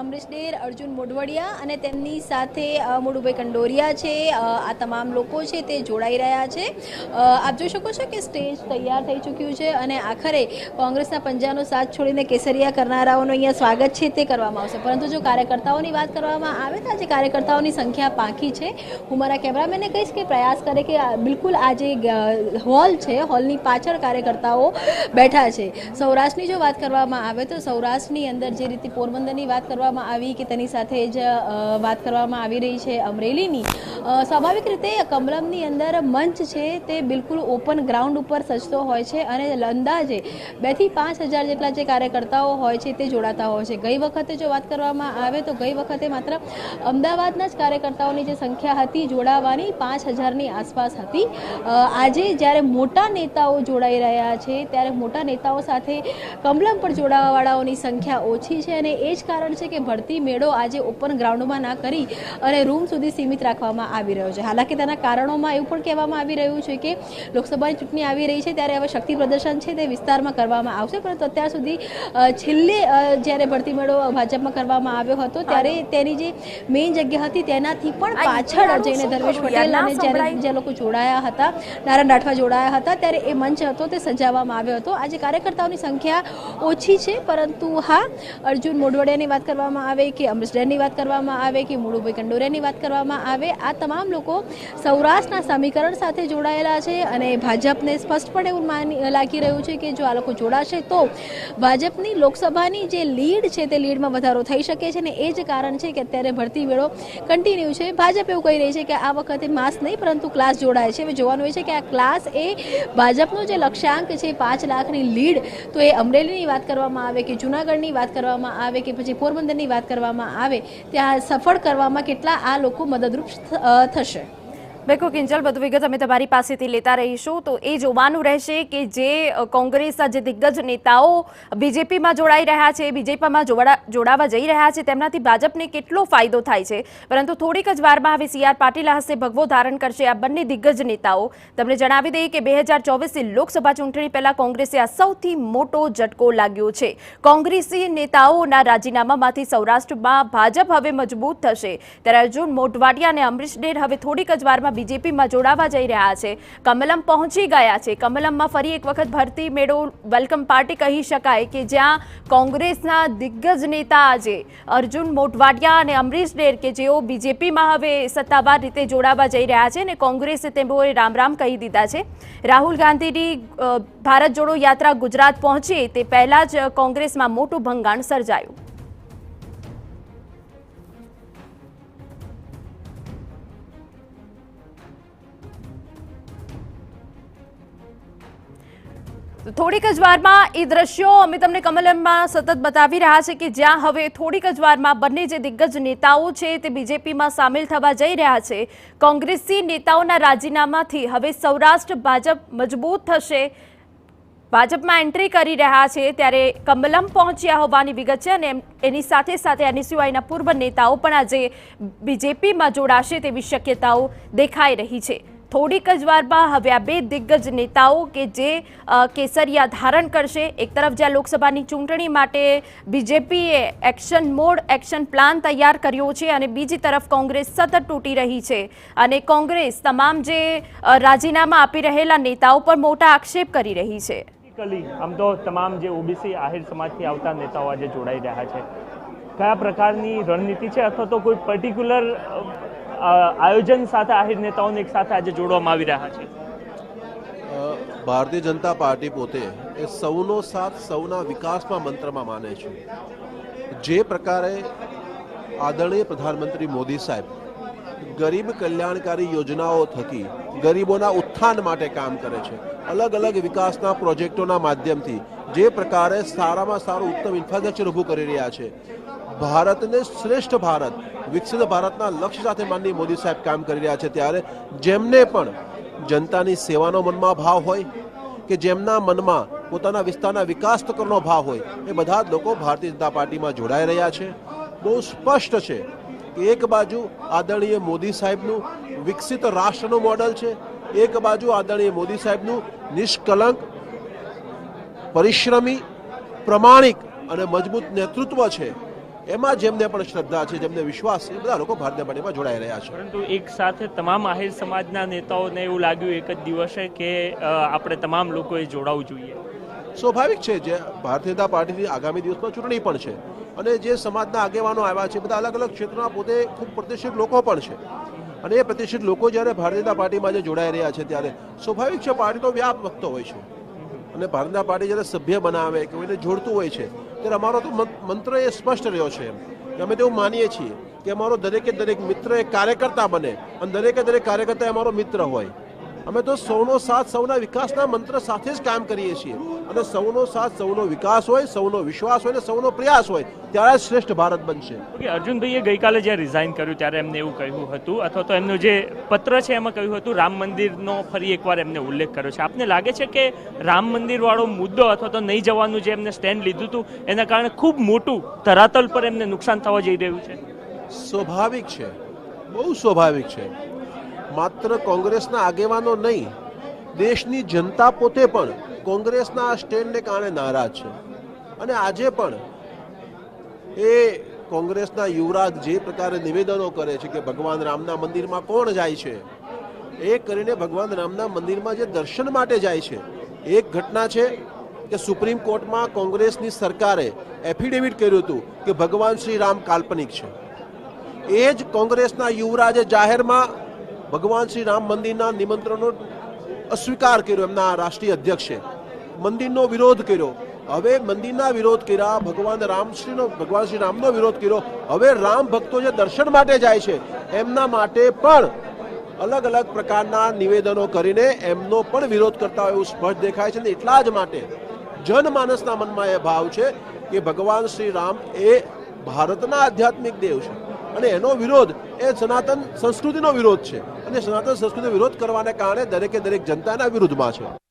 અમરીશ ડેર, અર્જુન મોઢવાડિયા અને તેમની સાથે મોડુભાઈ કંડોરિયા છે। આ તમામ લોકો છે તે જોડાઈ રહ્યા છે। આપ જોઈ શકો છો કે સ્ટેજ તૈયાર થઈ ચૂક્યું છે અને આખરે કોંગ્રેસના પંજાનો સાથ છોડીને કેસરિયા કરનારાઓનું અહીંયા સ્વાગત છે તે કરવામાં આવશે। પરંતુ જો કાર્યકર્તાઓની વાત કરવામાં આવે તો આજે કાર્યકર્તાઓની સંખ્યા પાંખી છે। હું મારા કેમેરામેનને કહીશ કે પ્રયાસ કરે કે બિલકુલ આ જે હોલ છે હોલની પાછળ કાર્યકર્તાઓ બેઠા છે। સૌરાષ્ટ્રની જો વાત કરવામાં આવે તો સૌરાષ્ટ્રની અંદર જે રીતે પોરબંદરની વાત કરવામાં આવી કે તેની સાથે જ વાત કરવામાં આવી રહી છે અમરેલીની, સ્વાભાવિક રીતે કમલમની અંદર મંચ છે તે બિલકુલ ઓપન ગ્રાઉન્ડ ઉપર સજતો હોય છે અને અંદાજે 2 થી 5 હજાર જેટલા જે કાર્યકર્તાઓ હોય છે તે જોડાતા હોય છે। ગઈ વખતે જો વાત કરવામાં આવે તો ગઈ વખતે માત્ર અમદાવાદના જ કાર્યકર્તાઓની જે સંખ્યા હતી જોડાવાની 5000ની આસપાસ હતી। આજે જ્યારે મોટા નેતાઓ જોડાઈ રહ્યા છે ત્યારે મોટા નેતાઓ સાથે કમલમ પર જોડાવાવાળાઓની સંખ્યા ઓછી છે અને એ જ કારણ છે કે ભરતી મેળો આજે ઓપન ગ્રાઉન્ડમાં ના કરી અને રૂમ સુધી સીમિત રાખવામાં આવી રહ્યો છે। હાલાકી તેના કારણોમાં એવું પણ કહેવામાં આવી રહ્યું છે કે લોકસભાની ચૂંટણી આવી રહી છે ત્યારે હવે શક્તિ પ્રદર્શન છે તે વિસ્તારમાં કરવામાં આવશે, પરંતુ અત્યાર સુધી છેલ્લે જ્યારે ભરતી મેળો ભાજપમાં કરવામાં આવ્યો હતો ત્યારે તેની જે મેઇન જગ્યા હતી તેનાથી પણ પાછળ જઈને ધર્મેશ પટેલ અને જ્યારે જે લોકો જોડાયા હતા, નારાયણ રાઠવા જોડાયા હતા ત્યારે એ મંચ હતો તે સજાવવામાં આવ્યો હતો। આજે કાર્યકર્તાઓની સંખ્યા ઓછી છે, પરંતુ હા, અર્જુન મોઢવાડિયાની વાત કરવામાં આવે કે અમરીશ ડેરની વાત કરવામાં આવે કે મોડુભાઈ કંડોરિયાની વાત કરવામાં આવે, આ તમામ લોકો સૌરાષ્ટ્રના સમીકરણ સાથે જોડાયેલા છે અને ભાજપને સ્પષ્ટપણે એવું લાગી રહ્યું છે કે જો આ લોકો જોડાશે તો ભાજપની લોકસભાની જે લીડ છે તે લીડમાં વધારો થઈ શકે છે અને એ જ કારણ છે કે અત્યારે ભરતી મેળો કન્ટિન્યુ છે। ભાજપ એવું કહી રહી છે કે આ વખતે માસ નહીં પરંતુ ક્લાસ જોડાય છે। હવે જોવાનું એ છે કે આ ક્લાસ એ ભાજપનો જે લક્ષ્યાંક છે 5 લાખની લીડ, તો એ અમરેલીની વાત કરવામાં આવે કે જૂનાગઢની વાત કરવામાં આવે કે પછી પોરબંદરની વાત કરવામાં આવે ત્યાં સફળ કરવામાં કેટલા આ લોકો મદદરૂપ થશે। બિલકુલ કિંજલ, વધુ વિગત અમે તમારી પાસેથી લેતા રહીશું। તો એ જોવાનું રહેશે કે જે કોંગ્રેસના જે દિગ્ગજ નેતાઓ બીજેપીમાં જોડાઈ રહ્યા છે, બીજેપીમાં જોડાવા જઈ રહ્યા છે, તેમનાથી ભાજપને કેટલો ફાયદો થાય છે। પરંતુ થોડીક જ વારમાં હવે CR પાટીલ હસ્તે ભગવો ધારણ કરશે આ બંને દિગ્ગજ નેતાઓ। તમને જણાવી દઈએ કે 2024ની લોકસભા ચૂંટણી પહેલા કોંગ્રેસે આ સૌથી મોટો ઝટકો લાગ્યો છે। કોંગ્રેસી નેતાઓના રાજીનામામાંથી સૌરાષ્ટ્રમાં ભાજપ હવે મજબૂત થશે, ત્યારે અર્જુન મોઢવાડિયા અને અમરીશ ડેર હવે થોડીક જ વારમાં બીજેપીમાં જોડાવા જઈ રહ્યા છે। કમલમ પહોંચી ગયા છે। કમલમમાં ફરી એક વખત ભરતી મેળો વેલકમ પાર્ટી કહી શકાય કે જ્યાં કોંગ્રેસના દિગ્ગજ નેતા આજે અર્જુન મોઢવાડિયા અને અમરીશ ડેર કે જેઓ બીજેપીમાં હવે સત્તાવાર રીતે જોડાવા જઈ રહ્યા છે અને કોંગ્રેસે તેઓએ રામ રામ કહી દીધા છે। રાહુલ ગાંધીની ભારત જોડો યાત્રા ગુજરાત પહોંચી તે પહેલા જ કોંગ્રેસમાં મોટું ભંગાણ સર્જાયું। થોડીક જ વારમાં એ દ્રશ્યો અમે તમને કમલમમાં સતત બતાવી રહ્યા છે કે જ્યાં હવે થોડીક જ વારમાં બંને જે દિગ્ગજ નેતાઓ છે તે બીજેપીમાં સામેલ થવા જઈ રહ્યા છે। કોંગ્રેસી નેતાઓના રાજીનામાથી હવે સૌરાષ્ટ્ર ભાજપ મજબૂત થશે, ભાજપમાં એન્ટ્રી કરી રહ્યા છે ત્યારે કમલમ પહોંચ્યા હોવાની વિગત છે અને એની સાથે સાથે NSUIના પૂર્વ નેતાઓ પણ આજે બીજેપીમાં જોડાશે તેવી શક્યતાઓ દેખાઈ રહી છે। થોડીક જ વારમાં હવે આ બે દિગ્ગજ નેતાઓ કે જે કેસરિયા ધારણ કરશે, એક તરફ જ્યાં લોકસભાની ચૂંટણી માટે બીજેપીએ એક્શન પ્લાન તૈયાર કર્યો છે અને બીજી તરફ કોંગ્રેસ સતત તૂટી રહી છે અને કોંગ્રેસ તમામ જે રાજીનામા આપી રહેલા નેતાઓ પર મોટા આક્ષેપ કરી રહી છે। આમ તો તમામ જે ઓબીસી આહિર સમાજથી આવતા નેતાઓ આજે જોડાઈ રહ્યા છે, કયા પ્રકારની રણનીતિ છે અથવા તો કોઈ પર્ટિક્યુલર આયોજન સાથે આહિર નેતાઓને એક સાથે આજે જોડવામાં આવી રહ્યા છે? ભારતીય જનતા પાર્ટી પોતે એ સૌનો સાથ સૌના વિકાસમાં મંત્રમાં માને છે। જે પ્રકારે આદરણીય પ્રધાનમંત્રી મોદી સાહેબ ગરીબ કલ્યાણકારી યોજનાઓ થકી ગરીબોના ઉત્થાન માટે કામ કરે છે, અલગ અલગ વિકાસના પ્રોજેક્ટોના માધ્યમથી જે પ્રકારે સારામાં સારું ઉત્તમ ઇન્ફ્રાસ્ટ્રક્ચર ઊભું કરી રહ્યા છે, ભારતને શ્રેષ્ઠ ભારત, વિકસિત ભારતના લક્ષ્ય સાથે માનનીય મોદી સાહેબ કામ કરી રહ્યા છે, ત્યારે જેમને પણ જનતાની સેવાનો મનમાં ભાવ હોય કે જેમના મનમાં પોતાના વિસ્તારના વિકાસ કરવાનો ભાવ હોય એ બધા જ લોકો ભારતીય જનતા પાર્ટીમાં જોડાઈ રહ્યા છે। બહુ સ્પષ્ટ છે કે એક બાજુ આદરણીય મોદી સાહેબનું વિકસિત રાષ્ટ્રનું મોડલ છે, એક બાજુ આદરણીય મોદી સાહેબનું નિષ્કલંક, પરિશ્રમી, પ્રમાણિક અને મજબૂત નેતૃત્વ છે। એમાં જેમને પણ શ્રદ્ધા છે, જેમને વિશ્વાસ છે, બધા લોકો ભારતીય જનતા પાર્ટીમાં જોડાઈ રહ્યા છે. પરંતુ એક સાથે તમામ આહિર સમાજના નેતાઓને એવું લાગ્યું એક જ દિવસે કે આપણે તમામ લોકોએ જોડાવું જોઈએ. સ્વાભાવિક છે, જે ભારતીય જનતા પાર્ટીની આગામી દિવસમાં ચૂંટણી પણ છે અને જે સમાજના આગેવાનો આવ્યા છે બધા અલગ અલગ ક્ષેત્રના પોતે ખૂબ પ્રતિષ્ઠિત લોકો પણ છે અને એ પ્રતિષ્ઠિત લોકો જ્યારે ભારતીય જનતા પાર્ટીમાં જે જોડાઈ રહ્યા છે ત્યારે સ્વાભાવિક છે પાર્ટી તો વ્યાપ વધતો હોય છે અને ભારતીય જનતા પાર્ટી જ્યારે સભ્ય બનાવે કે કોઈને જોડતું હોય છે ત્યારે અમારો તો મંત્ર એ સ્પષ્ટ રહ્યો છે કે અમે તેવું માનીએ છીએ કે અમારો દરેકે દરેક મિત્ર એક કાર્યકર્તા બને અને દરેકે દરેક કાર્યકર્તા અમારો મિત્ર હોય. અમે તો સૌનો સાથ સૌના વિકાસના મંત્ર સાથે જ કામ કરીએ છીએ અને સૌનો સાથ સૌનો વિકાસ હોય, સૌનો વિશ્વાસ હોય અને સૌનો પ્રયાસ હોય ત્યારે જ શ્રેષ્ઠ ભારત બનશે. ઓકે, અર્જુનભાઈએ ગઈકાલે જ્યારે રિઝાઇન કર્યું ત્યારે એમને એવું કહ્યું હતું અથવા તો એમનું જે પત્ર છે એમાં કહ્યું હતું રામ મંદિરનો ફરી એકવાર એમને ઉલ્લેખ કર્યો છે. આપને લાગે છે કે રામ મંદિરવાળો મુદ્દો અથવા તો નહીં જવાનું જે એમને સ્ટેન્ડ લીધું હતું એના કારણે ખૂબ મોટું ધરાતલ પર એમને નુકસાન થવા જઈ રહ્યું છે? સ્વાભાવિક છે, બહુ સ્વાભાવિક છે. માત્ર કોંગ્રેસના આગેવાનો નહીં, દેશની જનતા પોતે પણ કોંગ્રેસના આ સ્ટેન્ડને કારણે નારાજ છે અને આજે પણ એ કોંગ્રેસના યુવરાજ જે પ્રકારે નિવેદનો કરે છે કે ભગવાન રામના મંદિરમાં કોણ જાય છે, એ કરીને ભગવાન રામના મંદિરમાં જે દર્શન માટે જાય છે. એક ઘટના છે કે સુપ્રીમ કોર્ટમાં કોંગ્રેસની સરકારે એફિડેવિટ કર્યું હતું કે ભગવાન શ્રી રામ કાલ્પનિક છે. એ જ કોંગ્રેસના યુવરાજે જાહેરમાં ભગવાન શ્રી રામ મંદિરના નિમંત્રણનો અસ્વીકાર કર્યો. એમના રાષ્ટ્રીય અધ્યક્ષે મંદિરનો વિરોધ કર્યો. હવે મંદિરના વિરોધ કર્યા, ભગવાન શ્રી રામનો વિરોધ કર્યો. હવે રામ ભક્તો જે દર્શન માટે જાય છે એમના માટે પણ અલગ અલગ પ્રકારના નિવેદનો કરીને એમનો પણ વિરોધ કરતા હોય એવું સ્પષ્ટ દેખાય છે. એટલા જ માટે જનમાનસના મનમાં એ ભાવ છે કે ભગવાન શ્રી રામ એ ભારતના આધ્યાત્મિક દેવ છે અને એનો વિરોધ એ સનાતન સંસ્કૃતિનો વિરોધ છે અને સનાતન સંસ્કૃતિનો વિરોધ કરવાને કારણે દરેકે દરેક જનતા એના વિરુદ્ધમાં છે.